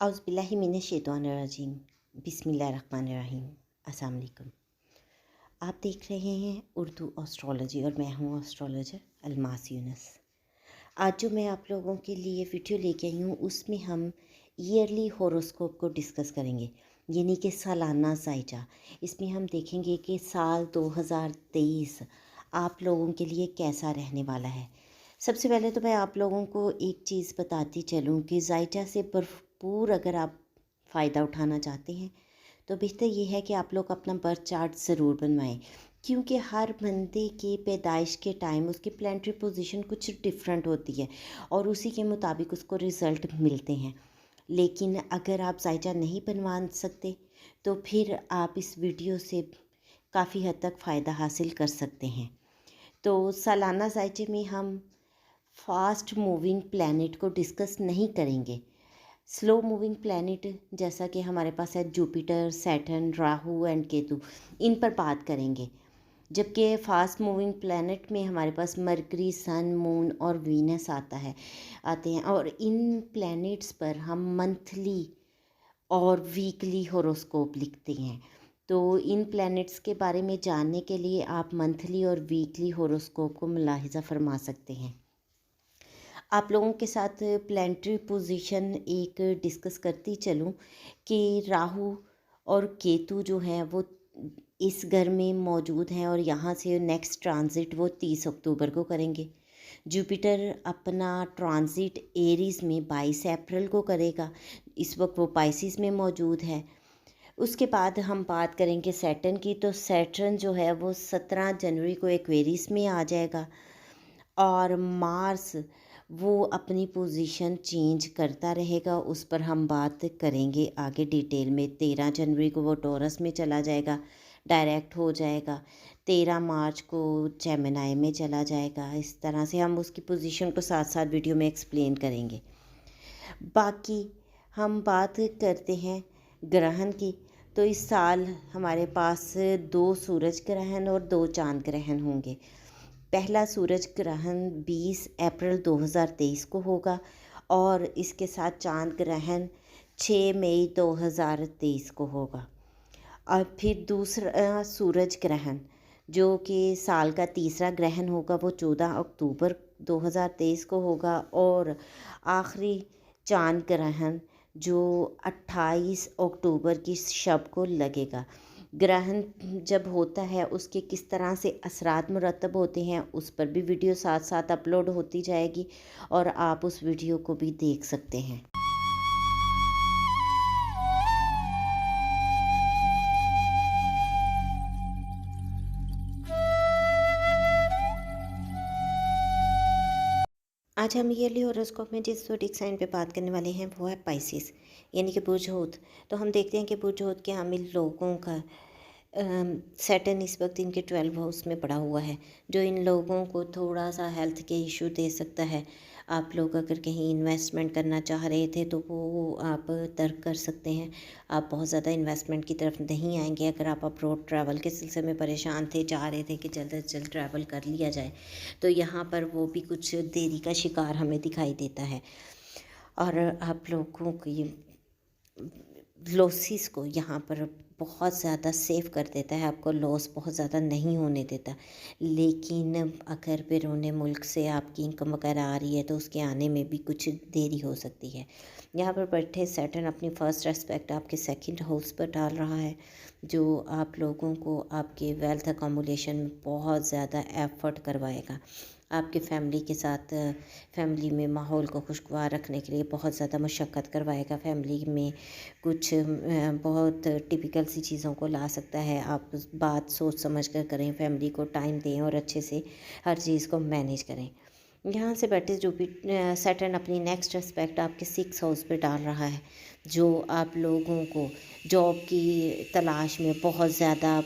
औज़ुबिल्लाहि मिनश्शैतानिर्रजीम बिस्मिल्लाहिर्रहमानिर्रहीम। अस्सलाम वालेकुम। आप देख रहे हैं उर्दू एस्ट्रोलॉजी और मैं हूँ एस्ट्रोलॉजर अलमास यूनुस। आज जो मैं आप लोगों के लिए वीडियो लेके आई हूँ उसमें हम ईयरली हॉरोस्कोप को डिस्कस करेंगे, यानी कि सालाना ज़ायजा। इसमें हम देखेंगे कि साल 2023 आप लोगों के लिए कैसा रहने वाला है। सबसे पहले तो मैं आप लोगों को एक चीज़ बताती चलूँ कि ज़ायजा से भरपूर अगर आप फ़ायदा उठाना चाहते हैं तो बेहतर ये है कि आप लोग अपना बर्थ चार्ट ज़रूर बनवाएं, क्योंकि हर बंदे के पैदाइश के टाइम उसकी प्लानिटरी पोजीशन कुछ डिफरेंट होती है और उसी के मुताबिक उसको रिज़ल्ट मिलते हैं। लेकिन अगर आप ज़ायजा नहीं बनवा सकते तो फिर आप इस वीडियो से काफ़ी हद तक फ़ायदा हासिल कर सकते हैं। तो सालाना ज़ायजे में हम फास्ट मूविंग प्लैनेट को डिस्कस नहीं करेंगे। स्लो मूविंग प्लैनेट जैसा कि हमारे पास है Jupiter, Saturn, Rahu and Ketu, इन पर बात करेंगे। जबकि फास्ट मूविंग प्लैनेट में हमारे पास मरकरी, सन, मून और वीनस आते हैं और इन प्लैनेट्स पर हम मंथली और वीकली हॉरोस्कोप लिखते हैं। तो इन प्लैनेट्स के बारे में जानने के लिए आप मंथली और वीकली हॉरोस्कोप को मुलाहिज़ा फरमा सकते हैं। आप लोगों के साथ प्लानिटरी पोजीशन एक डिस्कस करती चलूँ कि राहु और केतु जो हैं वो इस घर में मौजूद हैं और यहाँ से नेक्स्ट ट्रांजिट वो 30 अक्टूबर को करेंगे। जुपिटर अपना ट्रांजिट एरीज़ में 22 अप्रैल को करेगा, इस वक्त वो पाइसिस में मौजूद है। उसके बाद हम बात करेंगे सैटर्न की, तो सैटर्न जो है वो 17 जनवरी को एक्वेरियस में आ जाएगा और मार्स वो अपनी पोजीशन चेंज करता रहेगा, उस पर हम बात करेंगे आगे डिटेल में। 13 जनवरी को वो टॉरस में चला जाएगा, डायरेक्ट हो जाएगा। 13 मार्च को जेमिनी में चला जाएगा। इस तरह से हम उसकी पोजीशन को साथ साथ वीडियो में एक्सप्लेन करेंगे। बाकी हम बात करते हैं ग्रहण की, तो इस साल हमारे पास 2 सूरज ग्रहण और 2 चांद ग्रहण होंगे। पहला सूरज ग्रहण 20 अप्रैल 2023 को होगा और इसके साथ चांद ग्रहण 6 मई 2023 को होगा। और फिर दूसरा सूरज ग्रहण जो कि साल का तीसरा ग्रहण होगा वो 14 अक्टूबर 2023 को होगा और आखिरी चांद ग्रहण जो 28 अक्टूबर की शब को लगेगा। ग्रहण जब होता है उसके किस तरह से असरात मुरतब होते हैं उस पर भी वीडियो साथ साथ अपलोड होती जाएगी और आप उस वीडियो को भी देख सकते हैं। आज हम ईयरली हॉरोस्कोप में जिस ज़ोडिएक साइन पे बात करने वाले हैं वो है पाइसिस, यानी कि बुर्ज हूत। तो हम देखते हैं कि बुर्ज हूत के हामिल लोगों का सैटर्न इस वक्त इनके 12 हाउस में पड़ा हुआ है, जो इन लोगों को थोड़ा सा हेल्थ के इशू दे सकता है। आप लोग अगर कहीं इन्वेस्टमेंट करना चाह रहे थे तो वो आप तर्क कर सकते हैं। आप बहुत ज़्यादा इन्वेस्टमेंट की तरफ नहीं आएंगे। अगर आप अब्रॉड ट्रैवल के सिलसिले में परेशान थे, चाह रहे थे कि जल्द से जल्द ट्रैवल कर लिया जाए, तो यहाँ पर वो भी कुछ देरी का शिकार हमें दिखाई देता है और आप लोगों की लॉसेस को यहाँ पर बहुत ज़्यादा सेव कर देता है, आपको लॉस बहुत ज़्यादा नहीं होने देता। लेकिन अगर बैरून मुल्क से आपकी इनकम वगैरह आ रही है तो उसके आने में भी कुछ देरी हो सकती है। यहाँ पर बैठे सैटर्न अपनी फर्स्ट एस्पेक्ट आपके सेकंड हाउस पर डाल रहा है, जो आप लोगों को आपके वेल्थ अकोमोडेशन में बहुत ज़्यादा एफर्ट करवाएगा। आपके फैमिली के साथ फैमिली में माहौल को खुशगवार रखने के लिए बहुत ज़्यादा मशक्क़त करवाएगा। फैमिली में कुछ बहुत टिपिकल सी चीज़ों को ला सकता है। आप बात सोच समझ कर करें, फैमिली को टाइम दें और अच्छे से हर चीज़ को मैनेज करें। यहाँ से बैठे जो भी सैटर्न अपनी नेक्स्ट एस्पेक्ट आपके 6 हाउस पे डाल रहा है, जो आप लोगों को जॉब की तलाश में बहुत ज़्यादा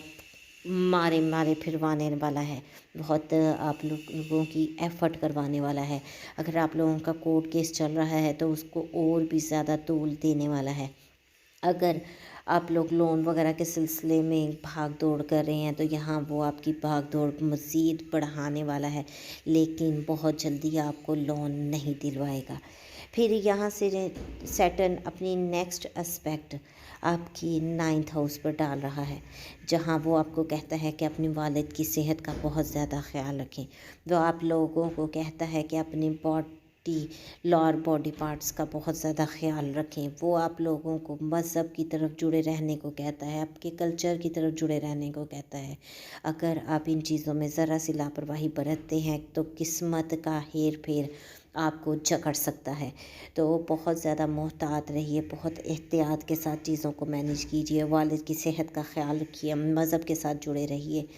मारे मारे फिरवाने वाला है, बहुत आप लोगों की एफ़र्ट करवाने वाला है। अगर आप लोगों का कोर्ट केस चल रहा है तो उसको और भी ज़्यादा तूल देने वाला है। अगर आप लोग लोन वगैरह के सिलसिले में भाग दौड़ कर रहे हैं तो यहाँ वो आपकी भाग दौड़ मज़ीद बढ़ाने वाला है, लेकिन बहुत जल्दी आपको लोन नहीं दिलवाएगा। फिर यहाँ से सैटर्न अपनी नेक्स्ट एस्पेक्ट आपकी 9th हाउस पर डाल रहा है, जहाँ वो आपको कहता है कि अपने वालिद की सेहत का बहुत ज़्यादा ख्याल रखें। वो आप लोगों को कहता है कि अपनी लोअर बॉडी पार्ट्स का बहुत ज़्यादा ख्याल रखें। वो आप लोगों को मज़हब की तरफ जुड़े रहने को कहता है, आपके कल्चर की तरफ जुड़े रहने को कहता है। अगर आप इन चीज़ों में ज़रा सी लापरवाही बरतते हैं तो किस्मत का हेर फेर आपको जकड़ सकता है। तो बहुत ज़्यादा मोहतात रहिए, बहुत एहतियात के साथ चीज़ों को मैनेज कीजिए, वालिद की सेहत का ख्याल रखिए, मज़हब के साथ जुड़े रहिए।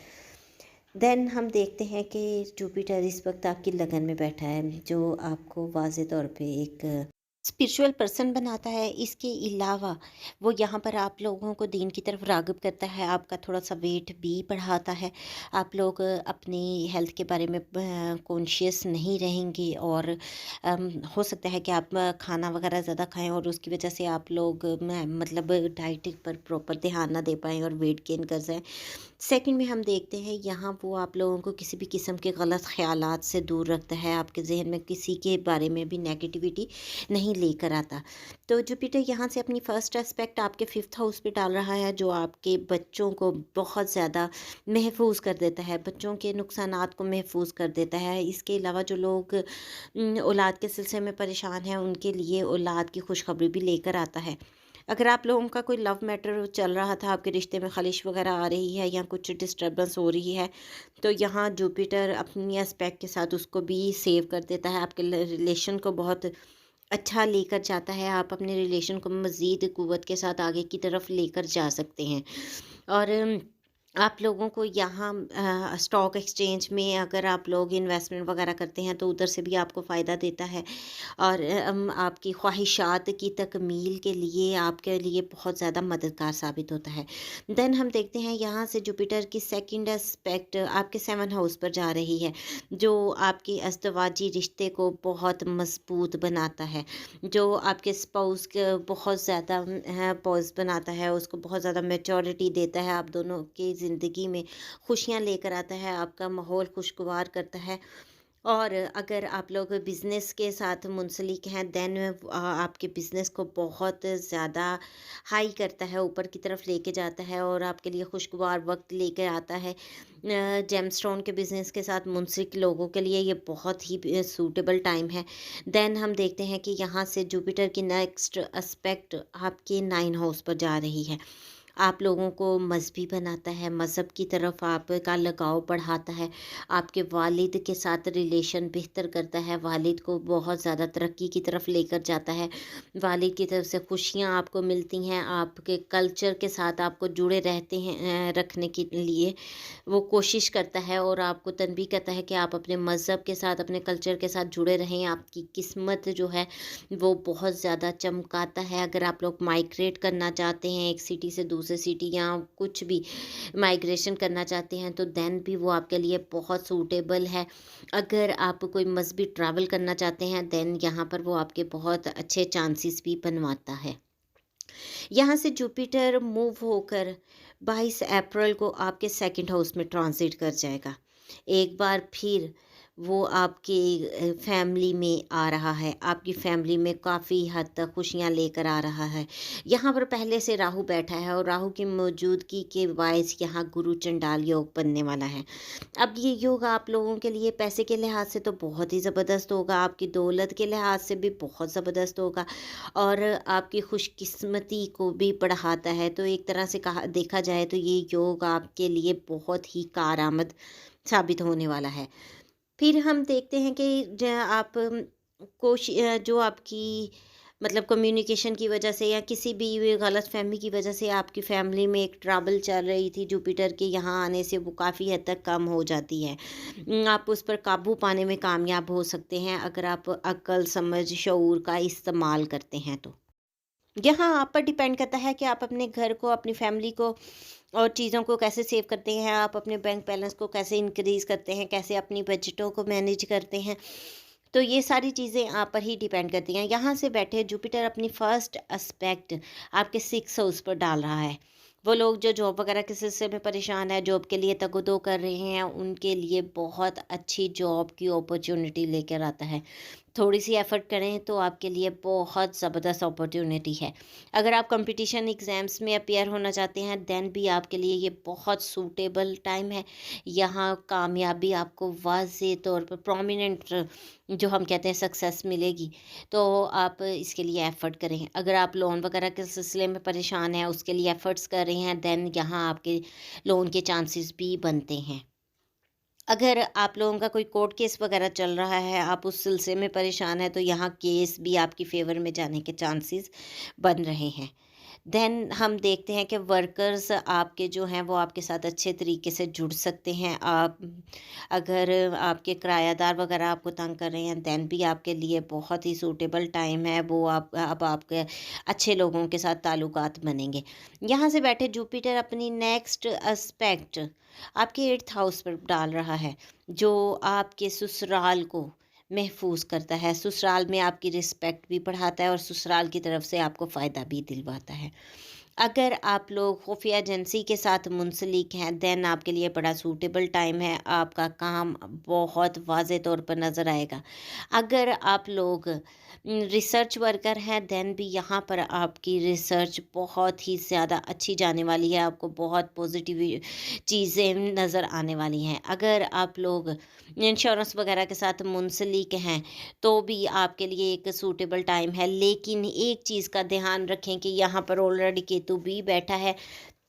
देन हम देखते हैं कि जुपिटर इस वक्त आपकी लगन में बैठा है, जो आपको वाज़े तौर पे एक स्पिरिचुअल पर्सन बनाता है। इसके अलावा वो यहाँ पर आप लोगों को दीन की तरफ राग़िब करता है, आपका थोड़ा-सा वेट भी बढ़ाता है। आप लोग अपनी हेल्थ के बारे में कॉन्शियस नहीं रहेंगे और हो सकता है कि आप खाना वग़ैरह ज़्यादा खाएँ और उसकी वजह से आप लोग मतलब डाइटिंग पर प्रॉपर ध्यान ना दे पाएँ और वेट गेन कर जाएँ। सेकंड में हम देखते हैं यहाँ वो आप लोगों को किसी भी किस्म के गलत ख़यालात से दूर रखता है, आपके ज़हन में किसी के बारे में भी नेगेटिविटी नहीं लेकर आता। तो जुपिटर यहाँ से अपनी फर्स्ट एस्पेक्ट आपके 5th हाउस पे डाल रहा है, जो आपके बच्चों को बहुत ज़्यादा महफूज कर देता है, बच्चों के नुकसानात को महफूज कर देता है। इसके अलावा जो लोग औलाद के सिलसिले में परेशान हैं, उनके लिए औलाद की खुशखबरी भी लेकर आता है। अगर आप लोगों का कोई लव मैटर चल रहा था, आपके रिश्ते में खलिश वगैरह आ रही है या कुछ डिस्टर्बेंस हो रही है, तो यहाँ जुपिटर अपनी एस्पेक्ट के साथ उसको भी सेव कर देता है, आपके रिलेशन को बहुत अच्छा लेकर जाता है। आप अपने रिलेशन को मज़ीद क़ुव्वत के साथ आगे की तरफ लेकर जा सकते हैं। और आप लोगों को यहाँ स्टॉक एक्सचेंज में अगर आप लोग इन्वेस्टमेंट वगैरह करते हैं तो उधर से भी आपको फ़ायदा देता है और आपकी ख्वाहिशात की तकमील के लिए आपके लिए बहुत ज़्यादा मददगार साबित होता है। देन हम देखते हैं यहाँ से जुपिटर की सेकंड एस्पेक्ट आपके 7 हाउस पर जा रही है, जो आपके अज़दवाजी रिश्ते को बहुत मज़बूत बनाता है, जो आपके स्पाउस के बहुत ज़्यादा पॉज़ बनाता है, उसको बहुत ज़्यादा मैच्योरिटी देता है, आप दोनों की ज़िंदगी में खुशियाँ लेकर आता है, आपका माहौल खुशगवार करता है। और अगर आप लोग बिज़नेस के साथ मुंसलिक हैं देन आपके बिज़नेस को बहुत ज़्यादा हाई करता है, ऊपर की तरफ लेके जाता है और आपके लिए खुशगवार वक्त लेकर आता है। जेमस्टोन के बिज़नेस के साथ मुंसलिक लोगों के लिए ये बहुत ही सूटेबल टाइम है। देन हम देखते हैं कि यहाँ से जुपिटर की नेक्स्ट एस्पेक्ट आपके 9 हाउस पर जा रही है। आप लोगों को मज़हबी बनाता है, मज़हब की तरफ आपका लगाव बढ़ाता है, आपके वालिद के साथ रिलेशन बेहतर करता है, वालिद को बहुत ज़्यादा तरक्की की तरफ लेकर जाता है, वालिद की तरफ से खुशियाँ आपको मिलती हैं, आपके कल्चर के साथ आपको जुड़े रहते हैं रखने के लिए वो कोशिश करता है और आपको तनबीह करता है कि आप अपने मज़हब के साथ, अपने कल्चर के साथ जुड़े रहें। आपकी किस्मत जो है वो बहुत ज़्यादा चमकाता है। अगर आप लोग माइग्रेट करना चाहते हैं एक सिटी से दूसरे सिटी या कुछ भी माइग्रेशन करना चाहते हैं तो देन भी वो आपके लिए बहुत सूटेबल है। अगर आप कोई मज़हबी ट्रैवल करना चाहते हैं देन यहाँ पर वो आपके बहुत अच्छे चांसेस भी बनवाता है। यहाँ से जुपिटर मूव होकर 22 अप्रैल को आपके 2nd हाउस में ट्रांजिट कर जाएगा। एक बार फिर वो आपकी फैमिली में आ रहा है, आपकी फैमिली में काफ़ी हद तक खुशियाँ लेकर आ रहा है। यहाँ पर पहले से राहु बैठा है और राहु की मौजूदगी के बायस यहाँ गुरु चंडाल योग बनने वाला है। अब ये योग आप लोगों के लिए पैसे के लिहाज से तो बहुत ही ज़बरदस्त होगा, आपकी दौलत के लिहाज से भी बहुत ज़बरदस्त होगा और आपकी खुशकिस्मती को भी बढ़ाता है। तो एक तरह से कहा देखा जाए तो ये योग आपके लिए बहुत ही कारआमद साबित होने वाला है। फिर हम देखते हैं कि आप जो आपकी मतलब कम्युनिकेशन की वजह से या किसी भी गलतफ़हमी की वजह से आपकी फैमिली में एक ट्रबल चल रही थी, जुपिटर के यहाँ आने से वो काफ़ी हद तक कम हो जाती है। आप उस पर काबू पाने में कामयाब हो सकते हैं अगर आप अक्ल, समझ, शऊर का इस्तेमाल करते हैं तो। यहाँ आप पर डिपेंड करता है कि आप अपने घर को, अपनी फैमिली को और चीज़ों को कैसे सेव करते हैं, आप अपने बैंक बैलेंस को कैसे इंक्रीज़ करते हैं, कैसे अपनी बजटों को मैनेज करते हैं। तो ये सारी चीज़ें आप पर ही डिपेंड करती हैं। यहाँ से बैठे जुपिटर अपनी फर्स्ट एस्पेक्ट आपके 6 हाउस पर डाल रहा है। वो लोग जो जॉब वगैरह के सिलसिले में परेशान है, जॉब के लिए तगदो कर रहे हैं, उनके लिए बहुत अच्छी जॉब की अपॉर्चुनिटी लेकर आता है। थोड़ी सी एफ़र्ट करें तो आपके लिए बहुत ज़बरदस्त अपॉर्चुनिटी है। अगर आप कंपटीशन एग्ज़ाम्स में अपीयर होना चाहते हैं देन भी आपके लिए ये बहुत सूटेबल टाइम है। यहाँ कामयाबी आपको वाज़ेह तौर पर प्रोमिनेंट जो हम कहते हैं सक्सेस मिलेगी। तो आप इसके लिए एफ़र्ट करें। अगर आप लोन वगैरह के सिलसिले में परेशान हैं, उसके लिए एफ़र्ट्स कर रहे हैं देन यहाँ आपके लोन के चांसेस भी बनते हैं। अगर आप लोगों का कोई कोर्ट केस वगैरह चल रहा है, आप उस सिलसिले में परेशान हैं, तो यहाँ केस भी आपकी फ़ेवर में जाने के चांसेस बन रहे हैं। देन हम देखते हैं कि वर्कर्स आपके जो हैं वो आपके साथ अच्छे तरीके से जुड़ सकते हैं। आप अगर आपके किरायादार वगैरह आपको तंग कर रहे हैं देन भी आपके लिए बहुत ही सूटेबल टाइम है। वो आप अब आपके अच्छे लोगों के साथ ताल्लुकात बनेंगे। यहाँ से बैठे जुपिटर अपनी नेक्स्ट एस्पेक्ट आपके 8th हाउस पर डाल रहा है, जो आपके ससुराल को महफूज करता है। ससुराल में आपकी रिस्पेक्ट भी बढ़ाता है और ससुराल की तरफ से आपको फ़ायदा भी दिलवाता है। अगर आप लोग खुफिया एजेंसी के साथ मुंसलिक हैं देन आपके लिए बड़ा सूटेबल टाइम है। आपका काम बहुत वाज़े तौर पर नज़र आएगा। अगर आप लोग रिसर्च वर्कर हैं देन भी यहाँ पर आपकी रिसर्च बहुत ही ज़्यादा अच्छी जाने वाली है। आपको बहुत पॉजिटिव चीज़ें नज़र आने वाली हैं। अगर आप लोग इंश्योरेंस वगैरह के साथ मुंसलिक हैं तो भी आपके लिए एक सूटेबल टाइम है। लेकिन एक चीज़ का ध्यान रखें कि यहाँ पर ऑलरेडी केतु भी बैठा है।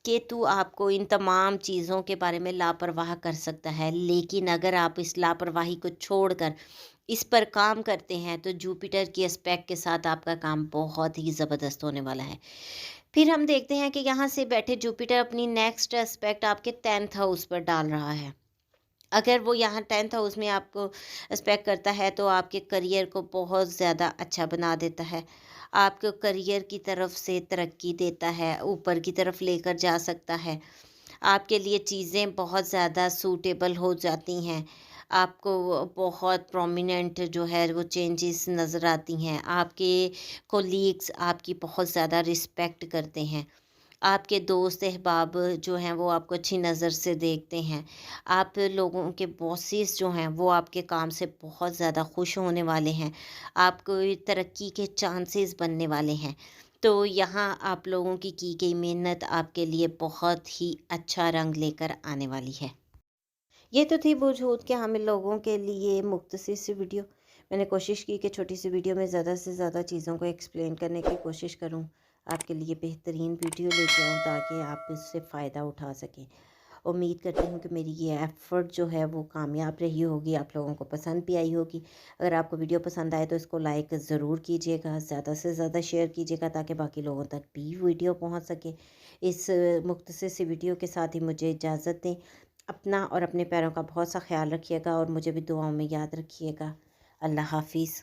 केतु आपको इन तमाम चीज़ों के बारे में लापरवाह कर सकता है, लेकिन अगर आप इस लापरवाही को छोड़कर इस पर काम करते हैं तो जुपिटर की एस्पेक्ट के साथ आपका काम बहुत ही ज़बरदस्त होने वाला है। फिर हम देखते हैं कि यहाँ से बैठे जुपिटर अपनी नेक्स्ट एस्पेक्ट आपके 10th हाउस पर डाल रहा है। अगर वो यहाँ 10th हाउस में आपको एस्पेक्ट करता है तो आपके करियर को बहुत ज़्यादा अच्छा बना देता है। आपको करियर की तरफ से तरक्की देता है, ऊपर की तरफ लेकर जा सकता है। आपके लिए चीज़ें बहुत ज़्यादा सूटेबल हो जाती हैं। आपको बहुत प्रोमिनेंट जो है वो चेंजेस नज़र आती हैं। आपके कोलीग्स आपकी बहुत ज़्यादा रिस्पेक्ट करते हैं। आपके दोस्त अहबाब जो हैं वो आपको अच्छी नज़र से देखते हैं। आप लोगों के बॉसेस जो हैं वो आपके काम से बहुत ज़्यादा खुश होने वाले हैं। आपको तरक्की के चांसेस बनने वाले हैं। तो यहाँ आप लोगों की गई मेहनत आपके लिए बहुत ही अच्छा रंग लेकर आने वाली है। ये तो थी बूझ-बूझ के हम लोगों के लिए मुख्तसर सी वीडियो। मैंने कोशिश की कि छोटी सी वीडियो में ज़्यादा से ज़्यादा चीज़ों को एक्सप्लेन करने की कोशिश करूं। आपके लिए बेहतरीन वीडियो लेके आऊँ ताकि आप इससे फ़ायदा उठा सकें। उम्मीद करती हूँ कि मेरी ये एफ़र्ट जो है वो कामयाब रही होगी, आप लोगों को पसंद भी आई होगी। अगर आपको वीडियो पसंद आए तो इसको लाइक ज़रूर कीजिएगा, ज़्यादा से ज़्यादा शेयर कीजिएगा ताकि बाकी लोगों तक भी वीडियो पहुँच सके। इस मुख्तसर सी वीडियो के साथ ही मुझे इजाज़त दें। अपना और अपने पैरों का बहुत सा ख्याल रखिएगा और मुझे भी दुआओं में याद रखिएगा। अल्लाह हाफ़िज़।